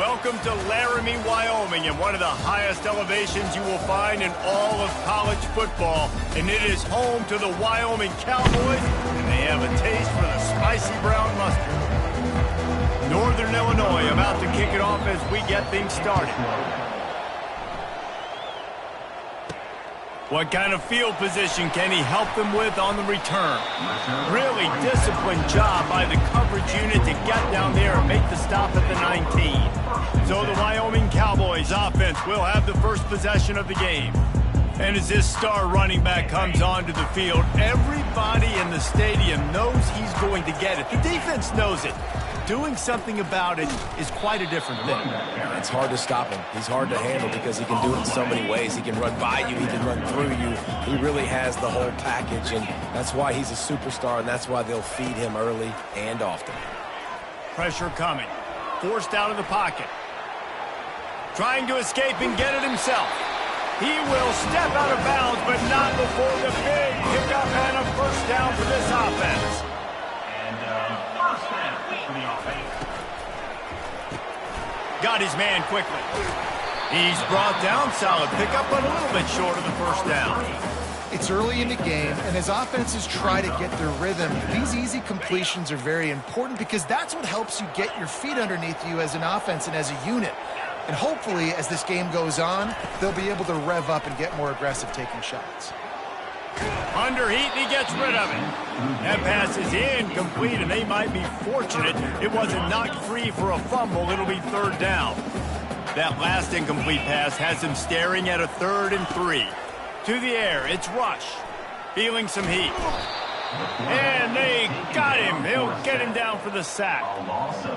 Welcome to Laramie, Wyoming, and one of the highest elevations you will find in all of college football. And it is home to the Wyoming Cowboys, and they have a taste for the spicy brown mustard. Northern Illinois about to kick it off as we get things started. What kind of field position can he help them with on the return? Really disciplined job by the coverage unit to get down there and make the stop at the 19. So the Wyoming Cowboys offense will have the first possession of the game. And as this star running back comes onto the field, everybody in the stadium knows he's going to get it. The defense knows it. Doing something about it is quite a different thing. It's hard to stop him. He's hard to handle because he can do it in so many ways. He can run by you. He can run through you. He really has the whole package, and that's why he's a superstar, and that's why they'll feed him early and often. Pressure coming. Forced out of the pocket. Trying to escape and get it himself. He will step out of bounds, but not before the big pickup and a first down for this offense. Got his man quickly. He's brought down, solid pickup, but a little bit short of the first down. It's early in the game, and as offenses try to get their rhythm, these easy completions are very important because that's what helps you get your feet underneath you as an offense and as a unit. And hopefully, as this game goes on, they'll be able to rev up and get more aggressive taking shots. Under heat, and he gets rid of it. That pass is incomplete, and they might be fortunate it wasn't knocked free for a fumble. It'll be third down. That last incomplete pass has him staring at a 3rd and 3. To the air, it's Rush. Feeling some heat. And they got him. He'll get him down for the sack.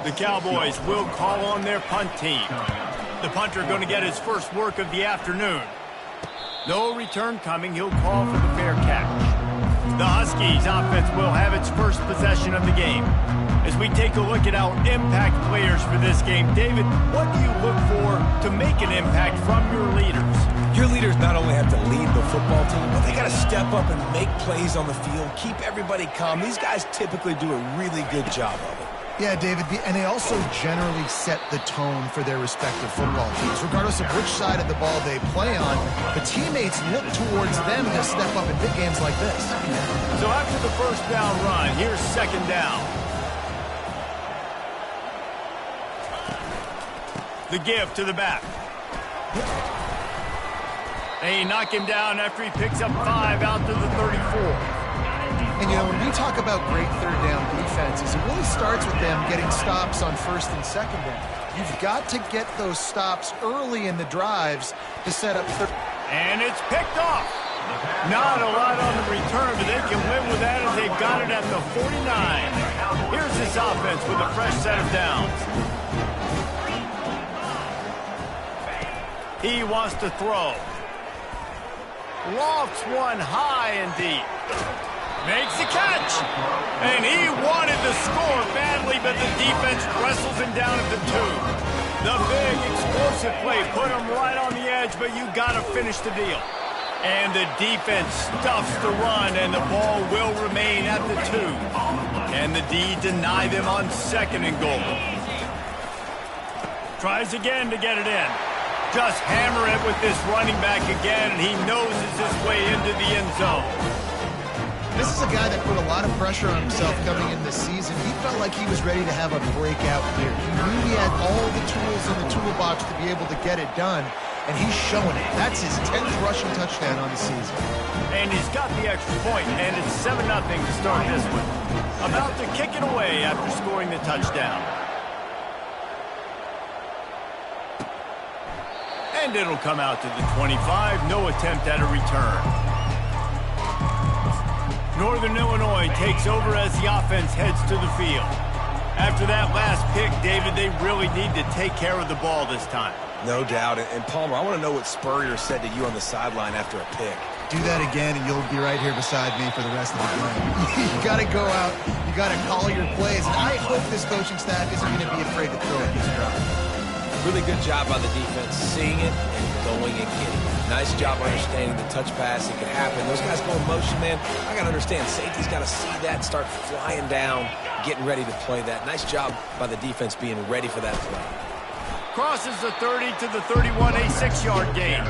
The Cowboys will call on their punt team. The punter going to get his first work of the afternoon. No return coming. He'll call for the fair catch. The Huskies offense will have its first possession of the game. As we take a look at our impact players for this game, David, what do you look for to make an impact from your leaders? Your leaders not only have to lead the football team, but they got to step up and make plays on the field, keep everybody calm. These guys typically do a really good job of it. Yeah, David, and they also generally set the tone for their respective football teams. Regardless of which side of the ball they play on, the teammates look towards them to step up in big games like this. So after the first down run, here's second down. The give to the back. They knock him down after he picks up 5 out to the 34. And, you know, when we talk about great third down defenses, it really starts with them getting stops on first and second down. You've got to get those stops early in the drives to set up third. And it's picked off. Not a lot on the return, but they can live with that as they've got it at the 49. Here's this offense with a fresh set of downs. He wants to throw. Lofts one high and deep. Makes the catch. And he wanted to score badly, but the defense wrestles him down at the 2. The big explosive play put him right on the edge, but you got to finish the deal. And the defense stuffs the run, and the ball will remain at the 2. Can the D deny them on 2nd and goal? Tries again to get it in. Just hammer it with this running back again, and he noses his way into the end zone. This is a guy that put a lot of pressure on himself coming in this season. He felt like he was ready to have a breakout year. He knew he had all the tools in the toolbox to be able to get it done, and he's showing it. That's his 10th rushing touchdown on the season. And he's got the extra point, and it's 7-0 to start this one. About to kick it away after scoring the touchdown. And it'll come out to the 25. No attempt at a return. Northern Illinois takes over as the offense heads to the field. After that last pick, David, they really need to take care of the ball this time. No doubt. And Palmer, I want to know what Spurrier said to you on the sideline after a pick. Do that again, and you'll be right here beside me for the rest of the game. You got to go out. You got to call your plays. And I hope this coaching staff isn't going to be afraid to throw it this drive. Really good job by the defense, seeing it and going and getting it. Nice job understanding the touch pass. It could happen. Those guys go in motion, man. I got to understand, safety's got to see that, start flying down, getting ready to play that. Nice job by the defense being ready for that play. Crosses the 30 to the 31, a 6-yard gain.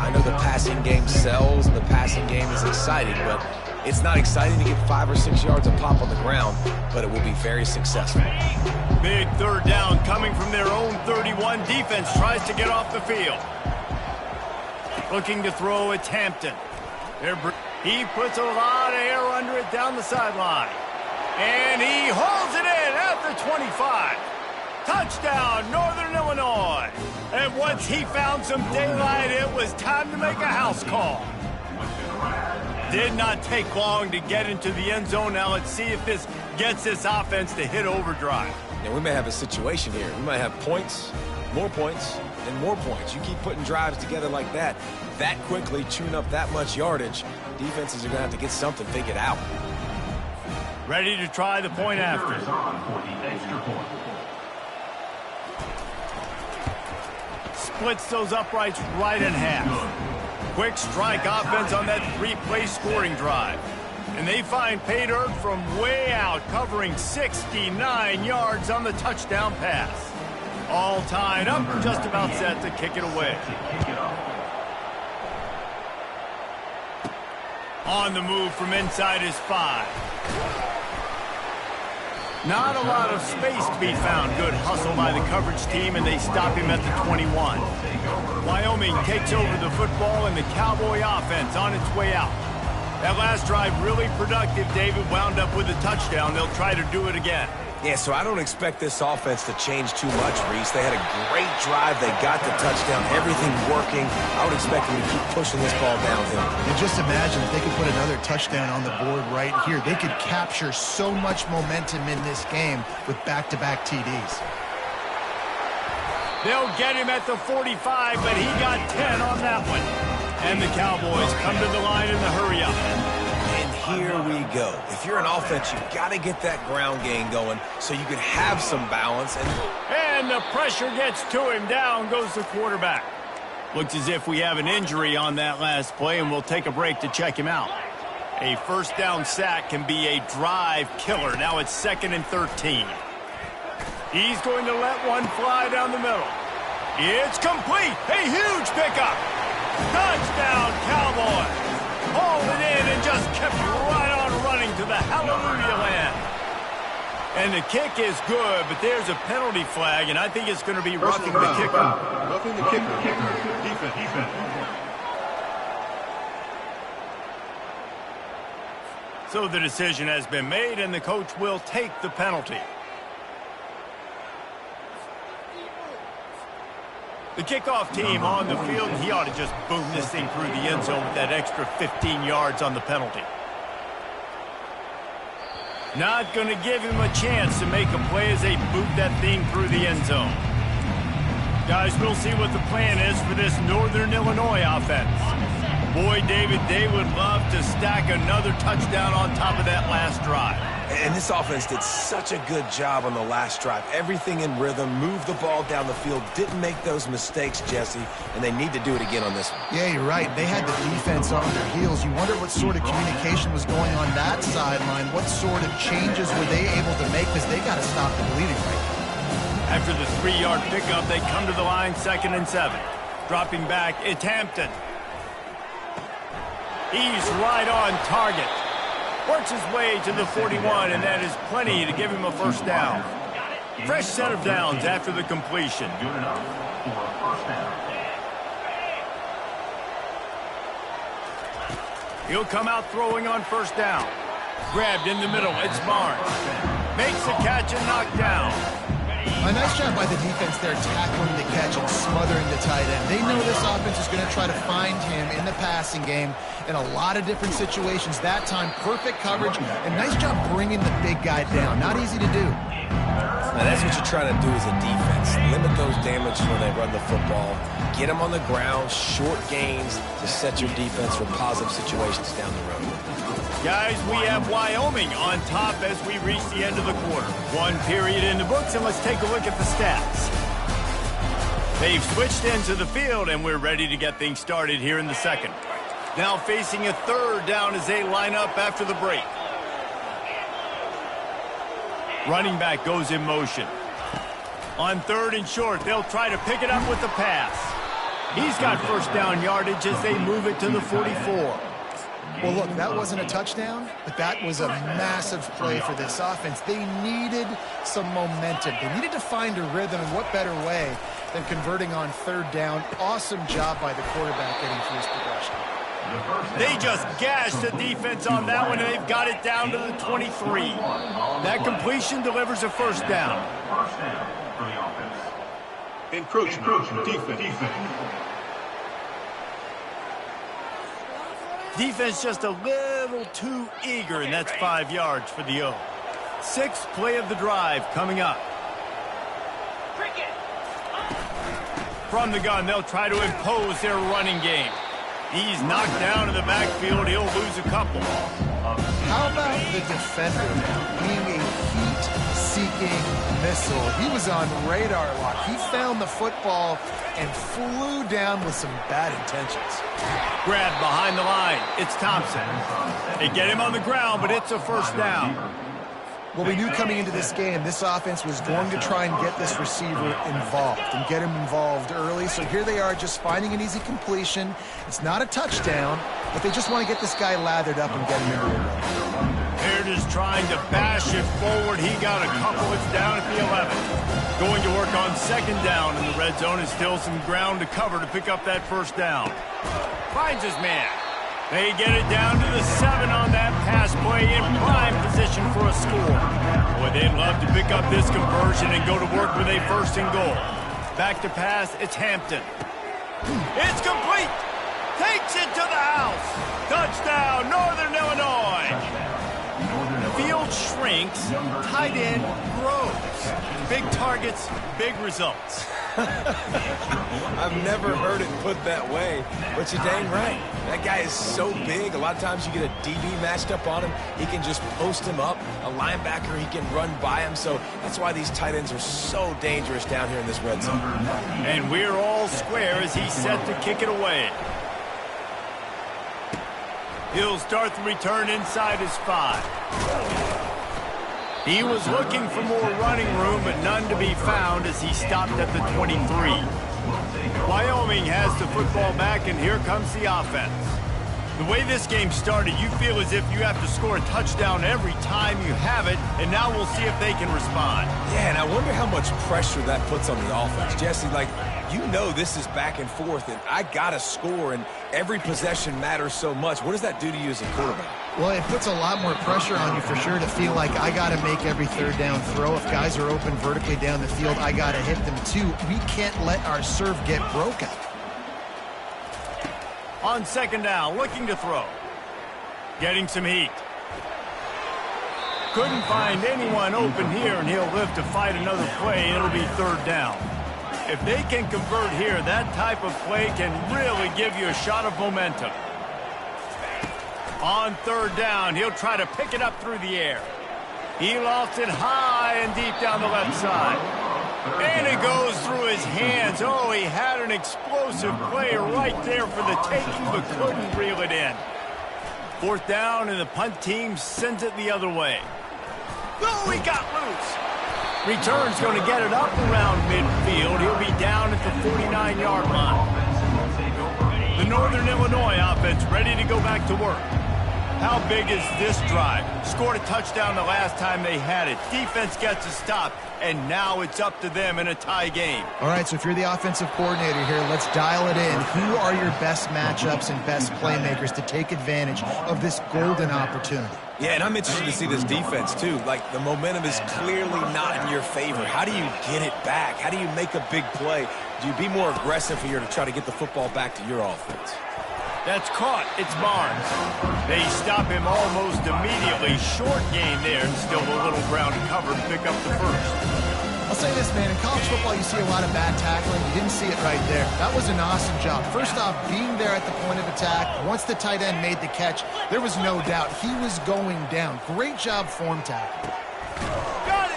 I know the passing game sells and the passing game is exciting, but it's not exciting to get 5 or 6 yards a pop on the ground, but it will be very successful. Big third down coming from their own 31. Defense tries to get off the field. Looking to throw, it's Hampton. He puts a lot of air under it down the sideline. And he holds it in at the 25. Touchdown, Northern Illinois. And once he found some daylight, it was time to make a house call. Did not take long to get into the end zone. Now let's see if this gets this offense to hit overdrive. And we may have a situation here. We might have points, and more points. You keep putting drives together like that quickly, tune up that much yardage, defenses are going to have to get something figured out. Ready to try the point after. Splits those uprights right in half. Quick strike offense on that 3-play scoring drive. And they find pay dirt from way out, covering 69 yards on the touchdown pass. All tied up, just about set to kick it away. On the move from inside his 5. Not a lot of space to be found. Good hustle by the coverage team, and they stop him at the 21. Wyoming takes over the football, and the Cowboy offense on its way out. That last drive really productive. David wound up with a touchdown. They'll try to do it again. Yeah, so I don't expect this offense to change too much, Reese. They had a great drive. They got the touchdown. Everything working. I would expect them to keep pushing this ball downhill. And just imagine if they could put another touchdown on the board right here. They could capture so much momentum in this game with back-to-back TDs. They'll get him at the 45, but he got 10 on that one. And the Cowboys come to the line in the hurry-up. Here we go. If you're an offense, you've got to get that ground game going so you can have some balance. And the pressure gets to him. Down goes the quarterback. Looks as if we have an injury on that last play, and we'll take a break to check him out. A first down sack can be a drive killer. Now it's 2nd and 13. He's going to let one fly down the middle. It's complete. A huge pickup. Touchdown, Cowboys. Hauled it in and just kept right on running to the hallelujah land. And the kick is good, but there's a penalty flag, and I think it's going to be roughing the kicker. Roughing the kicker. Defense. So the decision has been made, and the coach will take the penalty. The kickoff team on the field, he ought to just boom this thing through the end zone with that extra 15 yards on the penalty. Not going to give him a chance to make a play as they boot that thing through the end zone. Guys, we'll see what the plan is for this Northern Illinois offense. Boy, David, they would love to stack another touchdown on top of that last drive. And this offense did such a good job on the last drive. Everything in rhythm, moved the ball down the field, didn't make those mistakes, Jesse, and they need to do it again on this one. Yeah, you're right. They had the defense on their heels. You wonder what sort of communication was going on that sideline. What sort of changes were they able to make, because they got to stop the bleeding right now. After the 3-yard pickup, they come to the line 2nd and 7. Dropping back, it's Hampton. He's right on target. Works his way to the 41, and that is plenty to give him a first down. Fresh set of downs after the completion. He'll come out throwing on first down. Grabbed in the middle, it's Barnes. Makes the catch and knocked down. A nice job by the defense there, tackling the catch and smothering the tight end. They know this offense is going to try to find him in the passing game in a lot of different situations. That time, perfect coverage, and nice job bringing the big guy down. Not easy to do. Now, that's what you're trying to do as a defense. Limit those damages when they run the football. Get them on the ground, short gains to set your defense for positive situations down the road. Guys, we have Wyoming on top as we reach the end of the quarter. 1 period in the books, and let's take a look at the stats. They've switched into the field, and we're ready to get things started here in the second. Now facing a third down as they line up after the break. Running back goes in motion. On 3rd and short, they'll try to pick it up with the pass. He's got first down yardage as they move it to the 44. Well, look, that wasn't a touchdown, but that was a massive play for this offense. They needed some momentum. They needed to find a rhythm, and what better way than converting on 3rd down. Awesome job by the quarterback getting through his progression. They just gashed the defense on that one, and they've got it down to the 23. That completion delivers a first down. Encroachment. Defense. Defense just a little too eager, and that's 5 yards for the O. 6th play of the drive coming up. From the gun, they'll try to impose their running game. He's knocked down in the backfield. He'll lose a couple. How about the defender being a heat-seeking missile? He was on radar lock. He found the football and flew down with some bad intentions. Grabbed behind the line. It's Thompson. They get him on the ground, but it's a first down. Well, we knew coming into this game, this offense was going to try and get this receiver involved and get him involved early. So here they are just finding an easy completion. It's not a touchdown, but they just want to get this guy lathered up and get him into the run. Baird is trying to bash it forward. He got a couple. It's down at the 11. Going to work on 2nd down in the red zone. Is still some ground to cover to pick up that first down. Finds his man. They get it down to the 7 on that pass play in prime position for a score. Boy, they'd love to pick up this conversion and go to work with a 1st and goal. Back to pass, it's Hampton. It's complete. Takes it to the house. Touchdown, Northern Illinois. Field shrinks, tight end grows. Big targets, big results. I've never heard it put that way, but you're dang right. That guy is so big. A lot of times you get a DB matched up on him. He can just post him up. A linebacker, he can run by him. So that's why these tight ends are so dangerous down here in this red zone. And we're all square as he's set to kick it away. He'll start the return inside his 5. He was looking for more running room, but none to be found as he stopped at the 23. Wyoming has the football back, and here comes the offense. The way this game started, you feel as if you have to score a touchdown every time you have it, and now we'll see if they can respond. Yeah, and I wonder how much pressure that puts on the offense. Jesse, like, you know this is back and forth, and I got to score, and every possession matters so much. What does that do to you as a quarterback? Well, it puts a lot more pressure on you for sure to feel like I got to make every 3rd down throw. If guys are open vertically down the field, I got to hit them too. We can't let our serve get broken. On 2nd down, looking to throw. Getting some heat. Couldn't find anyone open here, and he'll live to fight another play. It'll be 3rd down. If they can convert here, that type of play can really give you a shot of momentum. On 3rd down, he'll try to pick it up through the air. He lofts it high and deep down the left side. And it goes through his hands. Oh, he had an explosive play right there for the taking, but couldn't reel it in. 4th down, and the punt team sends it the other way. Oh, he got loose. Return's going to get it up around midfield. He'll be down at the 49-yard line. The Northern Illinois offense ready to go back to work. How big is this drive? Scored a touchdown the last time they had it. Defense gets a stop, and now it's up to them in a tie game. All right, so if you're the offensive coordinator here, let's dial it in. Who are your best matchups and best playmakers to take advantage of this golden opportunity? Yeah, and I'm interested to see this defense, too. Like, the momentum is clearly not in your favor. How do you get it back? How do you make a big play? Do you be more aggressive here to try to get the football back to your offense? That's caught. It's Barnes. They stop him almost immediately. Short gain there, and still a little ground to cover to pick up the first. I'll say this, man. In college football, you see a lot of bad tackling. You didn't see it right there. That was an awesome job. First off, being there at the point of attack. Once the tight end made the catch, there was no doubt he was going down. Great job form tackle. Got it!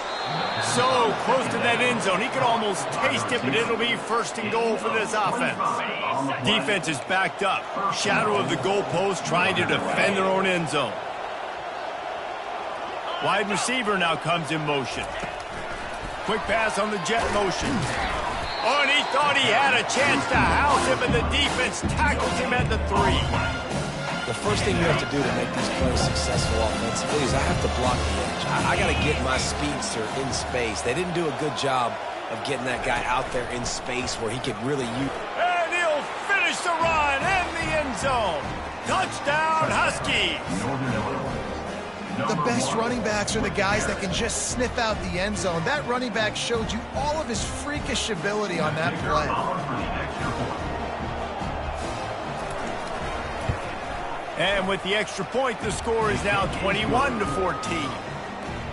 So close to that end zone. He could almost taste it, but it'll be 1st and goal for this offense. Defense is backed up. Shadow of the goalpost trying to defend their own end zone. Wide receiver now comes in motion. Quick pass on the jet motion. Oh, and he thought he had a chance to house him, and the defense tackles him at the 3. The first thing you have to do to make these plays successful offensively is I have to block the edge. I got to get my speedster in space. They didn't do a good job of getting that guy out there in space where he could really use. And he'll finish the run in the end zone. Touchdown, Huskies. The best running backs are the guys that can just sniff out the end zone. That running back showed you all of his freakish ability on that play. And with the extra point, the score is now 21-14.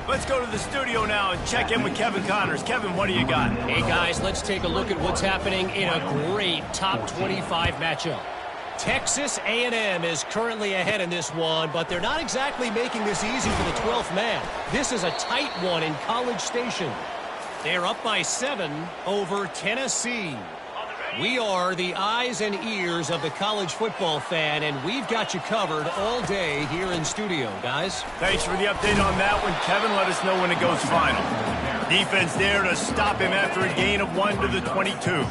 Let's go to the studio now and check in with Kevin Connors. Kevin, what do you got? Hey, guys, let's take a look at what's happening in a great top 25 matchup. Texas A&M is currently ahead in this one, but they're not exactly making this easy for the 12th man. This is a tight one in College Station. They're up by 7 over Tennessee. We are the eyes and ears of the college football fan, and we've got you covered all day here in studio, guys. Thanks for the update on that one, Kevin. Let us know when it goes final. Defense there to stop him after a gain of 1 to the 22.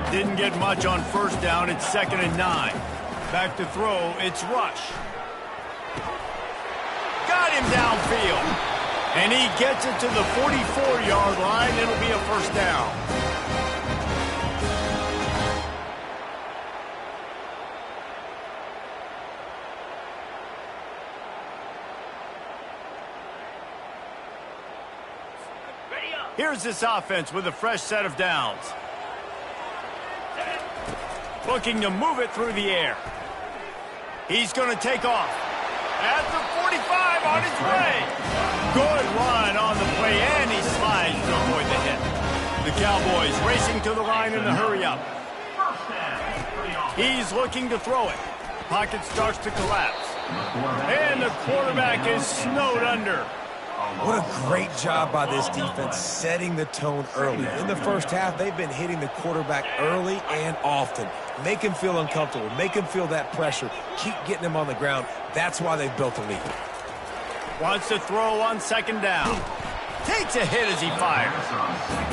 Didn't get much on first down. It's 2nd and 9. Back to throw. It's Rush. Got him downfield. And he gets it to the 44-yard line. It'll be a first down. Here's this offense with a fresh set of downs. Looking to move it through the air. He's going to take off. At the 45 on his way. Good run on the play, and he slides to avoid the hit. The Cowboys racing to the line in the hurry-up. He's looking to throw it. Pocket starts to collapse. And the quarterback is snowed under. What a great job by this defense setting the tone early. In the first half, they've been hitting the quarterback early and often. Make him feel uncomfortable. Make him feel that pressure. Keep getting him on the ground. That's why they've built a lead. Wants to throw on 2nd down. Takes a hit as he fires.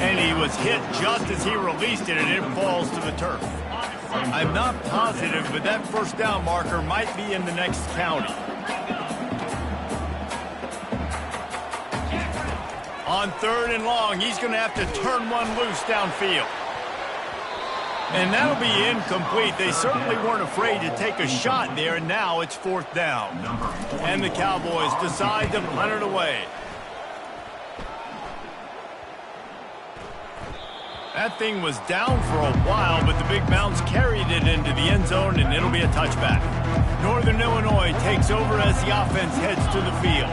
And he was hit just as he released it, and it falls to the turf. I'm not positive, but that first down marker might be in the next county. On 3rd and long, he's going to have to turn one loose downfield. And that'll be incomplete. They certainly weren't afraid to take a shot there, and now it's 4th down. And the Cowboys decide to punt it away. That thing was down for a while, but the big bounce carried it into the end zone, and it'll be a touchback. Northern Illinois takes over as the offense heads to the field.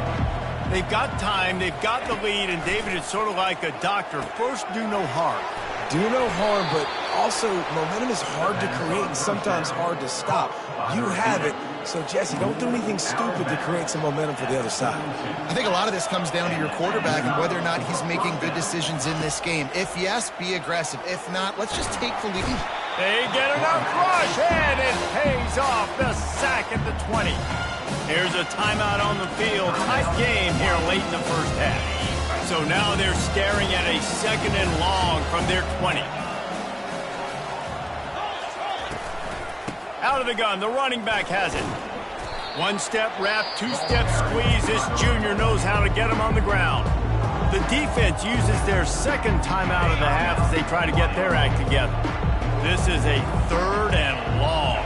They've got time, they've got the lead, and David, it's sort of like a doctor. First, do no harm. Do no harm, but also momentum is hard to create and sometimes hard to stop. You have it, so Jesse, don't do anything stupid to create some momentum for the other side. I think a lot of this comes down to your quarterback and whether or not he's making good decisions in this game. If yes, be aggressive. If not, let's just take the lead. They get enough rush, and it pays off. The sack at the 20. Here's a timeout on the field. Tight game here late in the first half. So now they're staring at a 2nd and long from their 20. Out of the gun, the running back has it. 1-step wrap, 2-step squeeze. This junior knows how to get him on the ground. The defense uses their 2nd timeout of the half as they try to get their act together. This is a 3rd and long.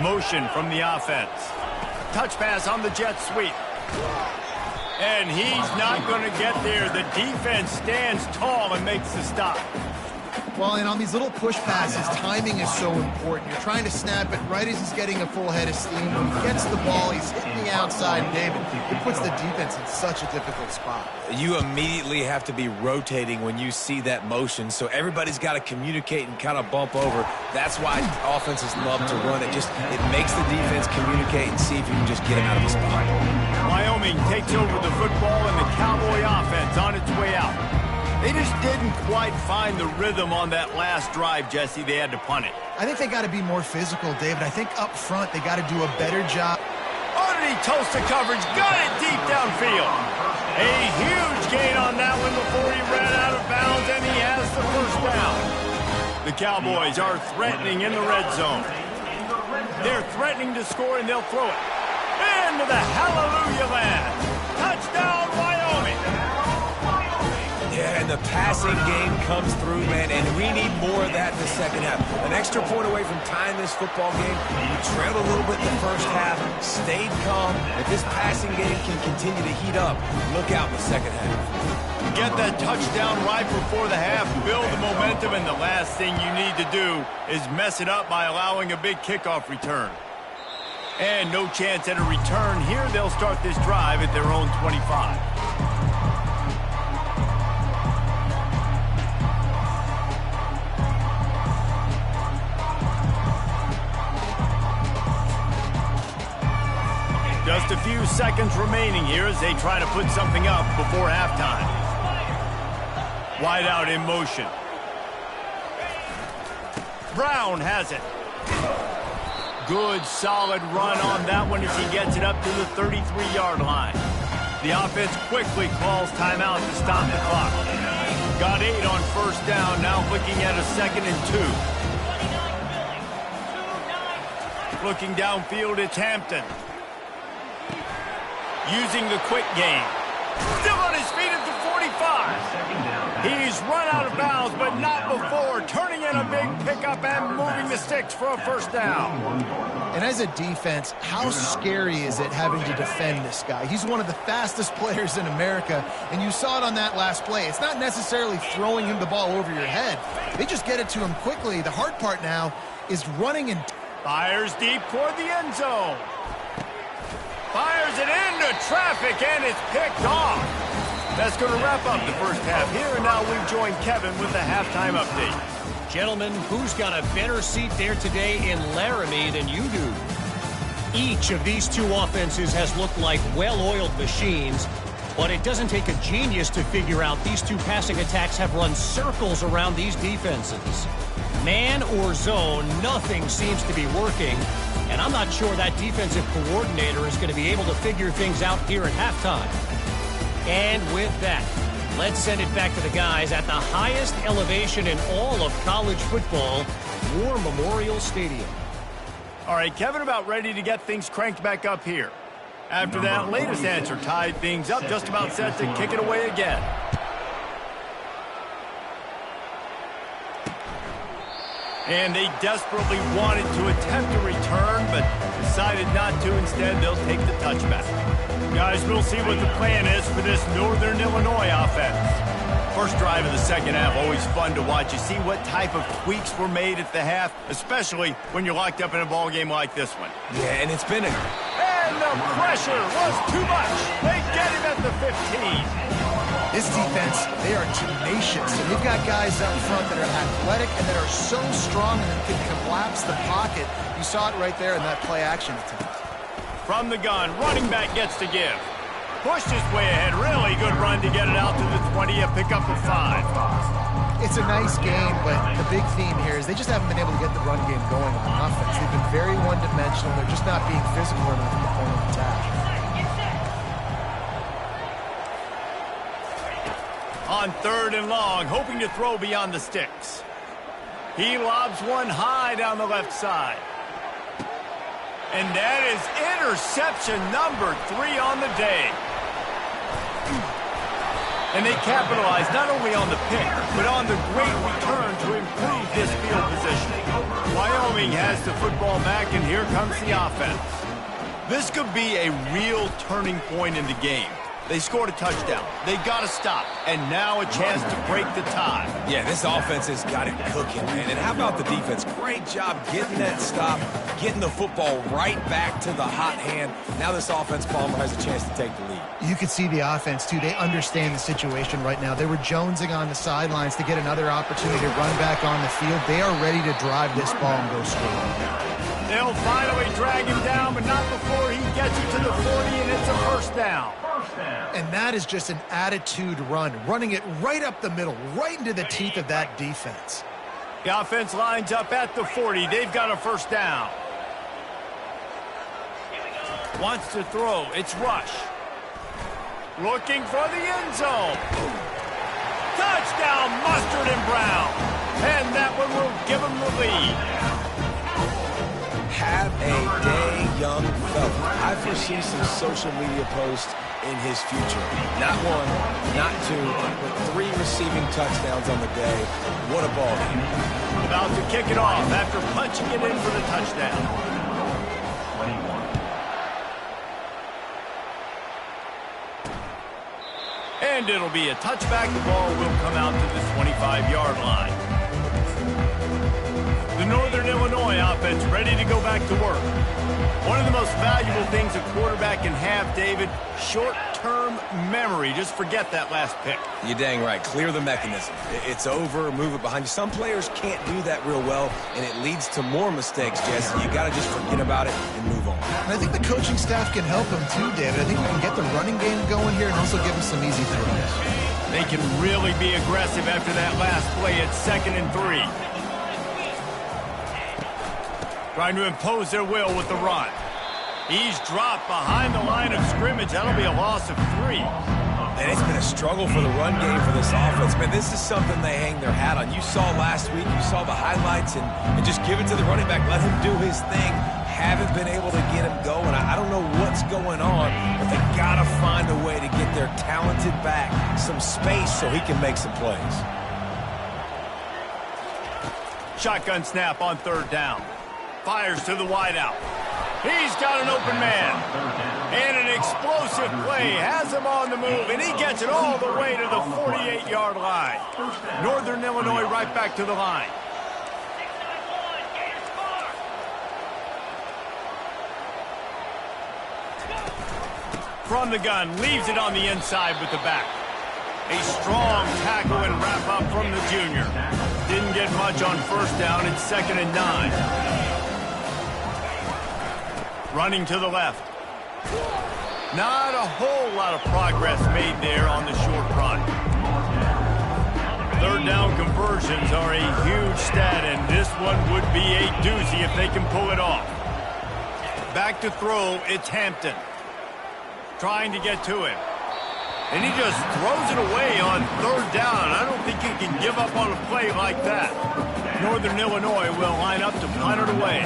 Motion from the offense. Touch pass on the jet sweep. And he's not going to get there. The defense stands tall and makes the stop. Well, and on these little push passes, timing is so important. You're trying to snap it right as he's getting a full head of steam. When he gets the ball, he's hitting the outside, David. It puts the defense in such a difficult spot. You immediately have to be rotating when you see that motion, so everybody's got to communicate and kind of bump over. That's why offenses love to run it. It makes the defense communicate and see if you can just get him out of the spot. Wyoming takes over the football, and the Cowboy offense on its way out. They just didn't quite find the rhythm on that last drive, Jesse. They had to punt it. I think they got to be more physical, David. I think up front they got to do a better job. Oh, did he toast to coverage. Got it deep downfield. A huge gain on that one before he ran out of bounds, and he has the first down. The Cowboys are threatening in the red zone. They're threatening to score, and they'll throw it into the hallelujah land. Touchdown, Wyoming. Yeah, and the passing game comes through, man, and we need more of that in the second half. An extra point away from tying this football game. You trailed a little bit in the first half, stayed calm. If this passing game can continue to heat up, look out in the second half. Get that touchdown right before the half, build the momentum, and the last thing you need to do is mess it up by allowing a big kickoff return. And no chance at a return here. They'll start this drive at their own 25. Just a few seconds remaining here as they try to put something up before halftime. Wide out in motion. Brown has it. Good, solid run on that one as he gets it up to the 33-yard line. The offense quickly calls timeout to stop the clock. Got 8 on first down, now looking at a 2nd and 2. Looking downfield, it's Hampton. Using the quick game. Still on his feet at the 45. He's run out of bounds, but not before. Turning in a big pickup and moving the sticks for a first down. And as a defense, how scary is it having to defend this guy? He's one of the fastest players in America, and you saw it on that last play. It's not necessarily throwing him the ball over your head. They just get it to him quickly. The hard part now is running and... Fires deep toward the end zone. Fires it into traffic, and it's picked off. That's going to wrap up the first half here, and now we join Kevin with the halftime update. Gentlemen, who's got a better seat there today in Laramie than you do? Each of these two offenses has looked like well-oiled machines, but it doesn't take a genius to figure out these two passing attacks have run circles around these defenses. Man or zone, nothing seems to be working. And I'm not sure that defensive coordinator is going to be able to figure things out here at halftime. And with that, let's send it back to the guys at the highest elevation in all of college football, War Memorial Stadium. All right, Kevin, about ready to get things cranked back up here. After that latest answer tied things up, just about set to kick it away again. And they desperately wanted to attempt a return, but decided not to. Instead, they'll take the touchback. Guys, we'll see what the plan is for this Northern Illinois offense. First drive of the second half, always fun to watch. You see what type of tweaks were made at the half, especially when you're locked up in a ball game like this one. Yeah, and it's been a... And the pressure was too much. They get him at the 15. This defense, they are tenacious. And they've got guys up front that are athletic and that are so strong and can collapse the pocket. You saw it right there in that play-action attempt. From the gun, running back gets to give. Pushed his way ahead. Really good run to get it out to the 20, a pickup of 5. It's a nice game, but the big theme here is they just haven't been able to get the run game going on offense. They've been very one-dimensional. They're just not being physical enough at the point of attack. On 3rd and long, hoping to throw beyond the sticks. He lobs one high down the left side. And that is interception number 3 on the day. And they capitalize not only on the pick, but on the great return to improve this field position. Wyoming has the football back, and here comes the offense. This could be a real turning point in the game. They scored a touchdown. They got to stop. And now a chance to break the tie. Yeah, this offense has got it cooking, man. And how about the defense? Great job getting that stop, getting the football right back to the hot hand. Now this offense, Palmer, has a chance to take the lead. You could see the offense, too. They understand the situation right now. They were jonesing on the sidelines to get another opportunity to run back on the field. They are ready to drive this ball and go score. They'll finally drag him down, but not before he gets it to the 40, and it's a first down. And that is just an attitude run, running it right up the middle, right into the teeth of that defense. The offense lines up at the 40. They've got a first down. Wants to throw. It's Rush. Looking for the end zone. Touchdown, Mustard and Brown. And that one will give him the lead. Have a day, young fella. I foresee some social media posts in his future. Not one, not two, but 3 receiving touchdowns on the day. What a ball game. About to kick it off after punching it in for the touchdown. And it'll be a touchback. The ball will come out to the 25-yard line. The Northern Illinois offense ready to go back to work. One of the most valuable things a quarterback can have, David, short-term memory. Just forget that last pick. You're dang right. Clear the mechanism. It's over, move it behind you. Some players can't do that real well, and it leads to more mistakes, Jesse. You got to just forget about it and move on. And I think the coaching staff can help him too, David. I think we can get the running game going here and also give him some easy throws. They can really be aggressive after that last play at 2nd and 3. Trying to impose their will with the run. He's dropped behind the line of scrimmage. That'll be a loss of 3. And it's been a struggle for the run game for this offense. Man, this is something they hang their hat on. You saw last week, you saw the highlights, and just give it to the running back. Let him do his thing. Haven't been able to get him going. I don't know what's going on, but they got to find a way to get their talented back some space so he can make some plays. Shotgun snap on 3rd down. Fires to the wideout. He's got an open man. And an explosive play has him on the move, and he gets it all the way to the 48-yard line. Northern Illinois right back to the line. From the gun, leaves it on the inside with the back. A strong tackle and wrap up from the junior. Didn't get much on 1st down. It's 2nd and 9. Running to the left. Not a whole lot of progress made there on the short run. 3rd down conversions are a huge stat, and this one would be a doozy if they can pull it off. Back to throw, it's Hampton. Trying to get to him. And he just throws it away on 3rd down. I don't think he can give up on a play like that. Northern Illinois will line up to punt it away.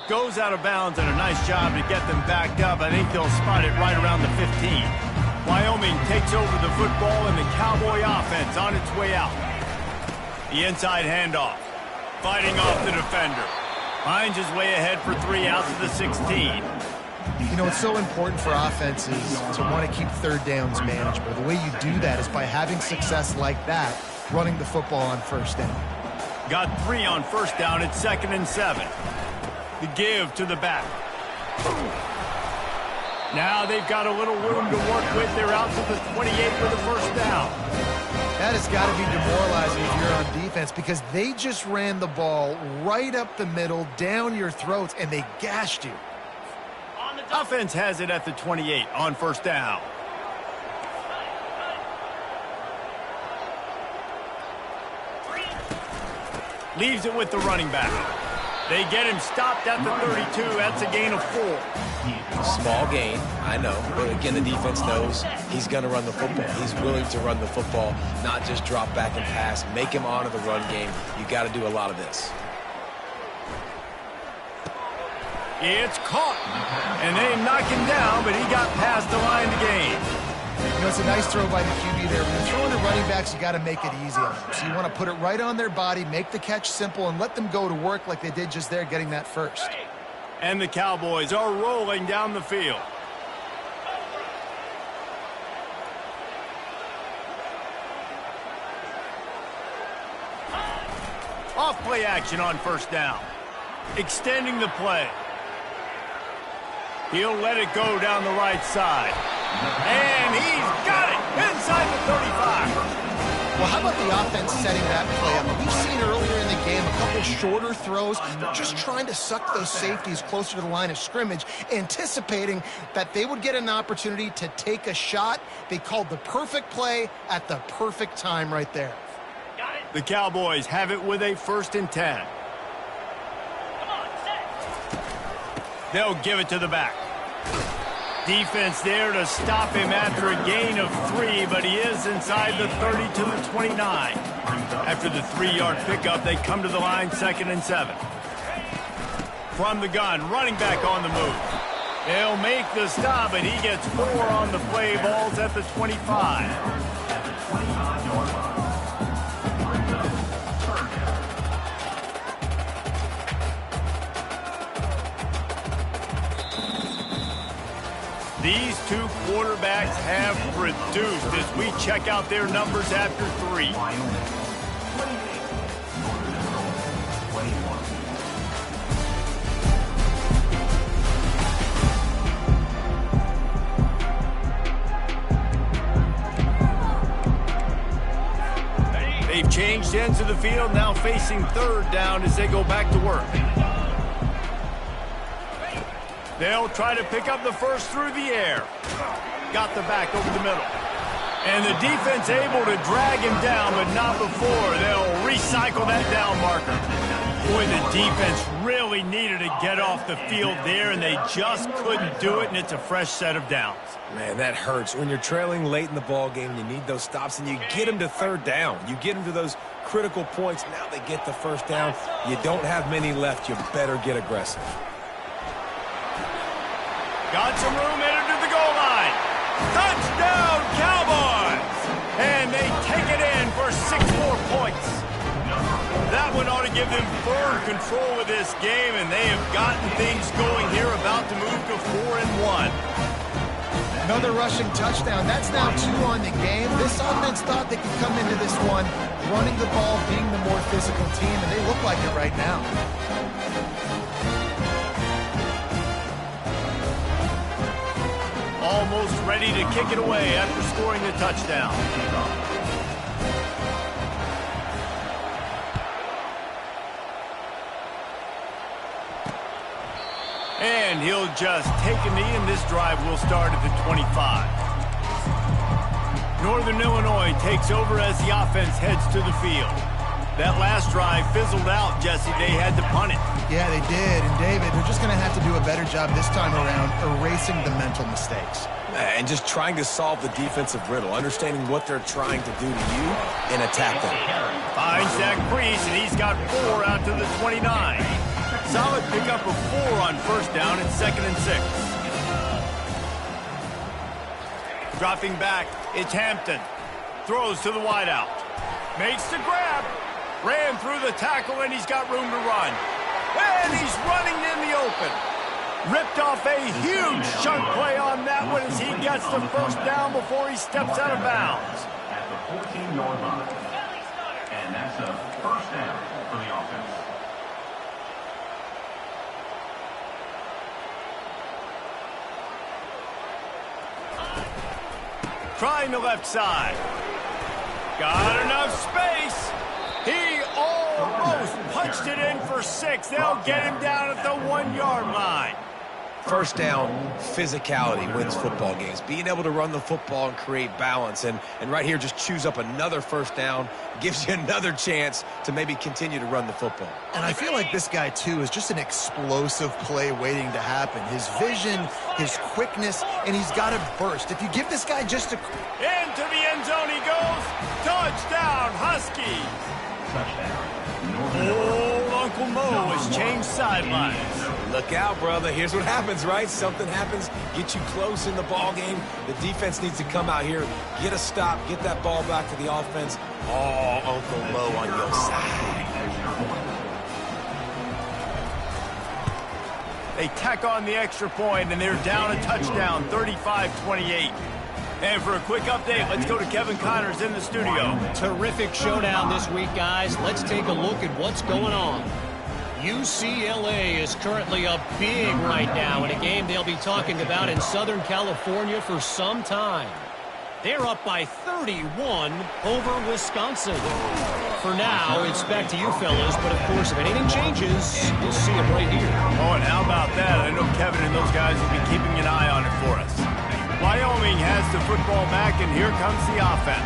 Goes out of bounds, and a nice job to get them backed up. I think they'll spot it right around the 15. Wyoming takes over the football, and the Cowboy offense on its way out. The inside handoff. Fighting off the defender. Finds his way ahead for 3 out to the 16. You know, it's so important for offenses to want to keep 3rd downs manageable. The way you do that is by having success like that, running the football on 1st down. Got 3 on 1st down. It's 2nd and 7. The give to the back. Now they've got a little room to work with. They're out to the 28 for the 1st down. That has got to be demoralizing if you're on defense, because they just ran the ball right up the middle, down your throats, and they gashed you. Offense has it at the 28 on 1st down. Leaves it with the running back. They get him stopped at the 32. That's a gain of 4. Small gain, I know. But again, the defense knows he's going to run the football. He's willing to run the football, not just drop back and pass. Make him honor the run game. You got to do a lot of this. It's caught. And they knock him down, but he got past the line to gain. You know, it's a nice throw by the QB there. When you're throwing to running backs, you got to make it easy on them. So you want to put it right on their body, make the catch simple, and let them go to work like they did just there, getting that first. And the Cowboys are rolling down the field. Off play action on first down. Extending the play. He'll let it go down the right side. And he's got it inside the 35. Well, how about the offense setting that play up? We've seen earlier in the game a couple shorter throws. They're just trying to suck those safeties closer to the line of scrimmage, anticipating that they would get an opportunity to take a shot. They called the perfect play at the perfect time right there. The Cowboys have it with a 1st and 10. They'll give it to the back. Defense there to stop him after a gain of 3, but he is inside the 30 to the 29. After the 3-yard pickup, they come to the line 2nd and 7. From the gun, running back on the move. They'll make the stop, and he gets 4 on the play. Balls at the 25. These two quarterbacks have produced as we check out their numbers after 3. They've changed ends of the field, now facing 3rd down as they go back to work. They'll try to pick up the first through the air. Got the back over the middle. And the defense able to drag him down, but not before. They'll recycle that down marker. Boy, the defense really needed to get off the field there, and they just couldn't do it, and it's a fresh set of downs. Man, that hurts. When you're trailing late in the ball game, you need those stops, and you get them to 3rd down. You get them to those critical points. Now they get the 1st down. You don't have many left. You better get aggressive. Got some room, headed to the goal line. Touchdown, Cowboys! And they take it in for 6 more points. That one ought to give them firm control of this game, and they have gotten things going here, about to move to 4 and 1. Another rushing touchdown. That's now 2 on the game. This offense thought they could come into this one running the ball, being the more physical team, and they look like it right now. Almost ready to kick it away after scoring the touchdown. And he'll just take a knee, and this drive will start at the 25. Northern Illinois takes over as the offense heads to the field. That last drive fizzled out, Jesse. They had to punt it. Yeah, they did. And, David, they're just going to have to do a better job this time around erasing the mental mistakes. And just trying to solve the defensive riddle, understanding what they're trying to do to you and attack them. Finds Zach Priest, and he's got 4 out to the 29. Solid pickup of 4 on first down and 2nd and 6. Dropping back, it's Hampton. Throws to the wideout. Makes the grab. Ran through the tackle, and he's got room to run. And he's running in the open. Ripped off a huge chunk play on that one as he gets the first down before he steps out of bounds. At the 14-yard line. And that's a first down for the offense. Trying the left side. Got enough space. He almost punched it in for 6. They'll get him down at the 1-yard line. First down, physicality wins football games. Being able to run the football and create balance. And right here, just choose up another first down, gives you another chance to maybe continue to run the football. And I feel like this guy, too, is just an explosive play waiting to happen. His vision, his quickness, and he's got to burst. If you give this guy just a... Into the end zone he goes. Touchdown, Husky. Old Uncle Mo has changed sidelines. Look out, brother. Here's what happens, right? Something happens, get you close in the ball game. The defense needs to come out here, get a stop, get that ball back to the offense. Oh, Uncle Mo on your side. They tack on the extra point, and they're down a touchdown, 35-28. And for a quick update, let's go to Kevin Connors in the studio. Terrific showdown this week, guys. Let's take a look at what's going on. UCLA is currently up big right now in a game they'll be talking about in Southern California for some time. They're up by 31 over Wisconsin. For now, it's back to you fellas, but of course, if anything changes, you'll see it right here. Oh, and how about that? I know Kevin and those guys will be keeping an eye on it for us. Wyoming has the football back, and here comes the offense.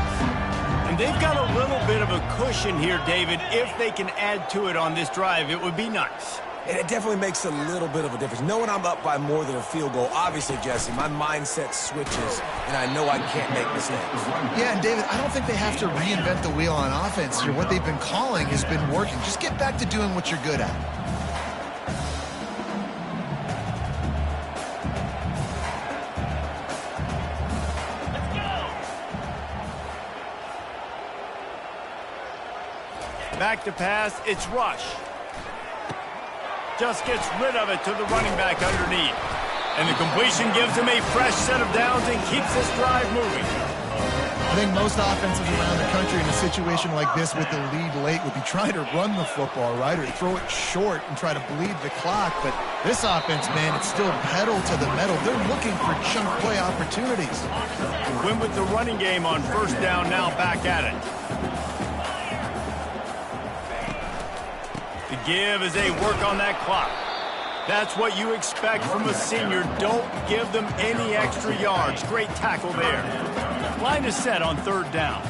And they've got a little bit of a cushion here, David. If they can add to it on this drive, it would be nice. And it definitely makes a little bit of a difference. Knowing I'm up by more than a field goal, obviously, Jesse, my mindset switches, and I know I can't make mistakes. Yeah, and David, I don't think they have to reinvent the wheel on offense here. What they've been calling has been working. Just get back to doing what you're good at. Back to pass, it's Rush. Just gets rid of it to the running back underneath. And the completion gives him a fresh set of downs and keeps this drive moving. I think most offenses around the country in a situation like this with the lead late would be trying to run the football, right? Or throw it short and try to bleed the clock. But this offense, man, it's still pedal to the metal. They're looking for chunk play opportunities. Win with the running game on first down, now back at it. The give as they work on that clock. That's what you expect from a senior. Don't give them any extra yards. Great tackle there. Line is set on third down.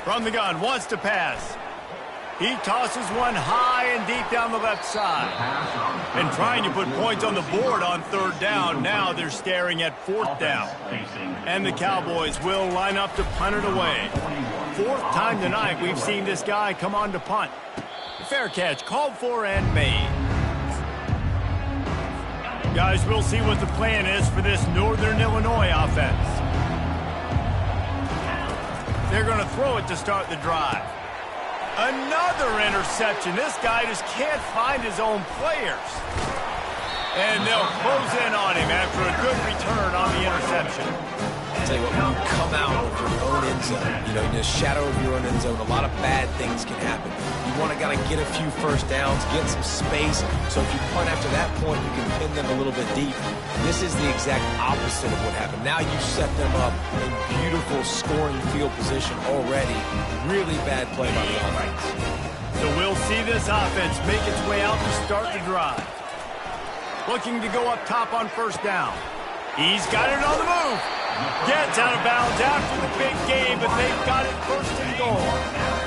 From the gun, wants to pass. He tosses one high and deep down the left side. And trying to put points on the board on third down. Now they're staring at fourth down. And the Cowboys will line up to punt it away. Fourth time tonight we've seen this guy come on to punt. Fair catch, called for and made. Guys, we'll see what the plan is for this Northern Illinois offense. They're going to throw it to start the drive. Another interception. This guy just can't find his own players. And they'll close in on him after a good return on the interception. I'll tell you what, when you come out of your own end zone, you know, in the shadow of your own end zone, a lot of bad things can happen. You want to kind of get a few first downs, get some space, so if you punt after that point, you can pin them a little bit deep. This is the exact opposite of what happened. Now you set them up in beautiful scoring field position already. Really bad play by the offense. So we'll see this offense make its way out to start the drive. Looking to go up top on first down. He's got it on the move. Gets out of bounds after the big game, but they've got it first and goal.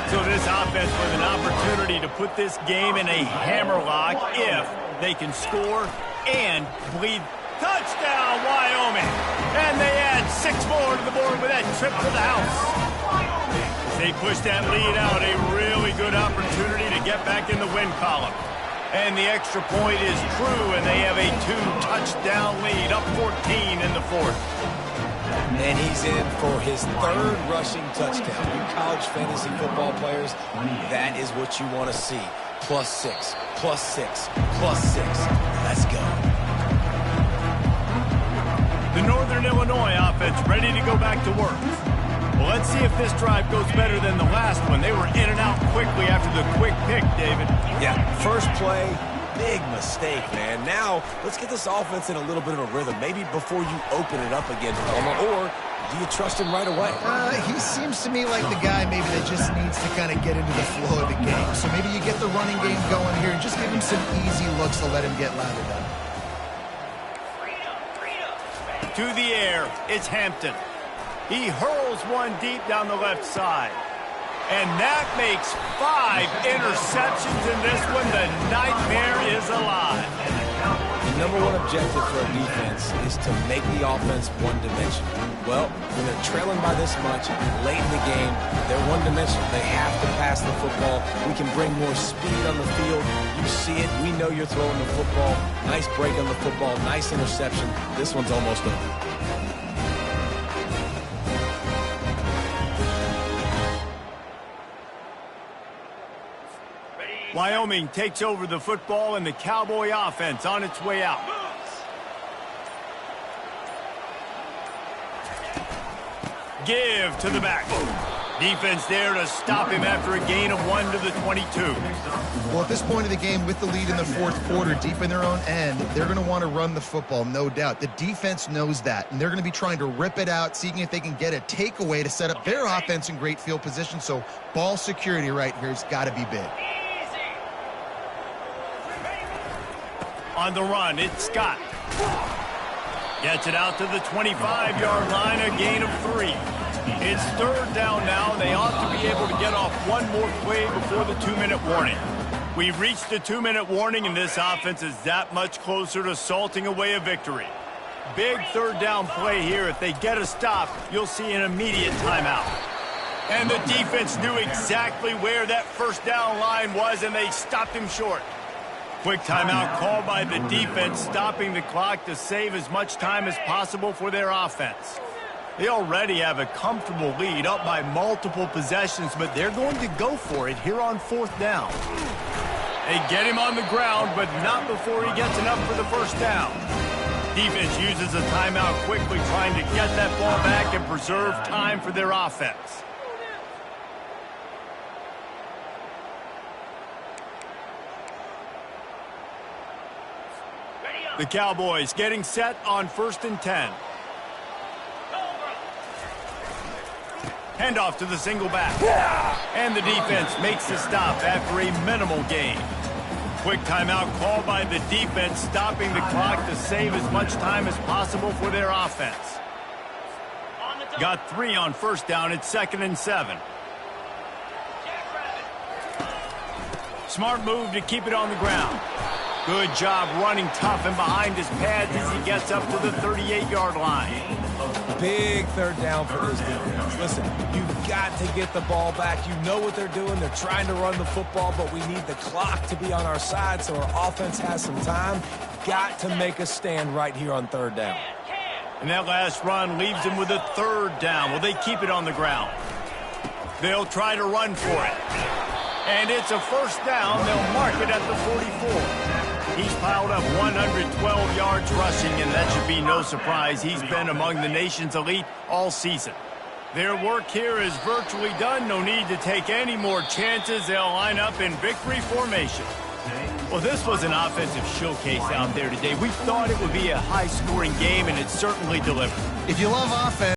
So this offense with an opportunity to put this game in a hammerlock if they can score and bleed. Touchdown, Wyoming! And they add 6 more to the board with that trip to the house. They push that lead out, a really good opportunity to get back in the win column. And the extra point is true, and they have a 2-touchdown lead, up 14 in the fourth. And he's in for his third rushing touchdown. You college fantasy football players, that is what you want to see. +6, +6, +6. Let's go. The Northern Illinois offense ready to go back to work. Well, let's see if this drive goes better than the last one. They were in and out quickly after the quick pick, David. Yeah, first play, big mistake, man. Now, let's get this offense in a little bit of a rhythm. Maybe before you open it up again, Palmer, or Do you trust him right away? He seems to me like the guy maybe that just needs to kind of get into the flow of the game. So maybe you get the running game going here and just give him some easy looks to let him get lathered up. To the air, it's Hampton. He hurls one deep down the left side. And that makes 5 interceptions in this one. The nightmare is alive. The number one objective for a defense is to make the offense one-dimensional. Well, when they're trailing by this much, late in the game, they're one-dimensional. They have to pass the football. We can bring more speed on the field. You see it. We know you're throwing the football. Nice break on the football. Nice interception. This one's almost over. Wyoming takes over the football and the Cowboy offense on its way out. Give to the back. Defense there to stop him after a gain of 1 to the 22. Well, at this point of the game, with the lead in the fourth quarter, deep in their own end, they're going to want to run the football, no doubt. The defense knows that, and they're going to be trying to rip it out, seeing if they can get a takeaway to set up their offense in great field position. So ball security right here has got to be big. On the run, it's Scott. Gets it out to the 25-yard line, a gain of 3. It's third down now. They ought to be able to get off one more play before the 2-minute warning. We've reached the 2-minute warning, and this offense is that much closer to salting away a victory. Big third down play here. If they get a stop, you'll see an immediate timeout. And the defense knew exactly where that first down line was, and they stopped him short. Quick timeout called by the defense, stopping the clock to save as much time as possible for their offense. They already have a comfortable lead, up by multiple possessions, but they're going to go for it here on fourth down. They get him on the ground, but not before he gets enough for the first down. Defense uses a timeout quickly, trying to get that ball back and preserve time for their offense. The Cowboys getting set on 1st and 10. Handoff to the single back. And the defense makes the stop after a minimal gain. Quick timeout called by the defense, stopping the clock to save as much time as possible for their offense. Got 3 on first down. It's 2nd and 7. Smart move to keep it on the ground. Good job running tough and behind his pads as he gets up to the 38-yard line. Big third down for this defense. Listen, you've got to get the ball back. You know what they're doing. They're trying to run the football, but we need the clock to be on our side so our offense has some time. Got to make a stand right here on third down. And that last run leaves them with a third down. Will they keep it on the ground? They'll try to run for it. And it's a first down. They'll mark it at the 44. He's piled up 112 yards rushing, and that should be no surprise. He's been among the nation's elite all season. Their work here is virtually done. No need to take any more chances. They'll line up in victory formation. Well, this was an offensive showcase out there today. We thought it would be a high-scoring game, and it certainly delivered. If you love offense,